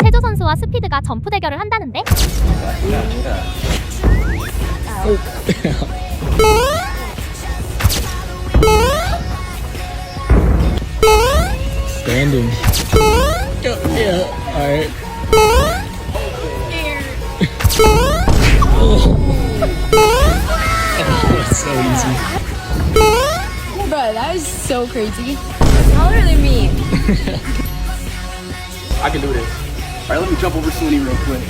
체조선수와 스피드가 점프대결을 한다는데? Random. Yeah, alright. That's so easy. Bro, that is so crazy. How are they mean? I can do this. Alright, let me jump over Sunny real quick.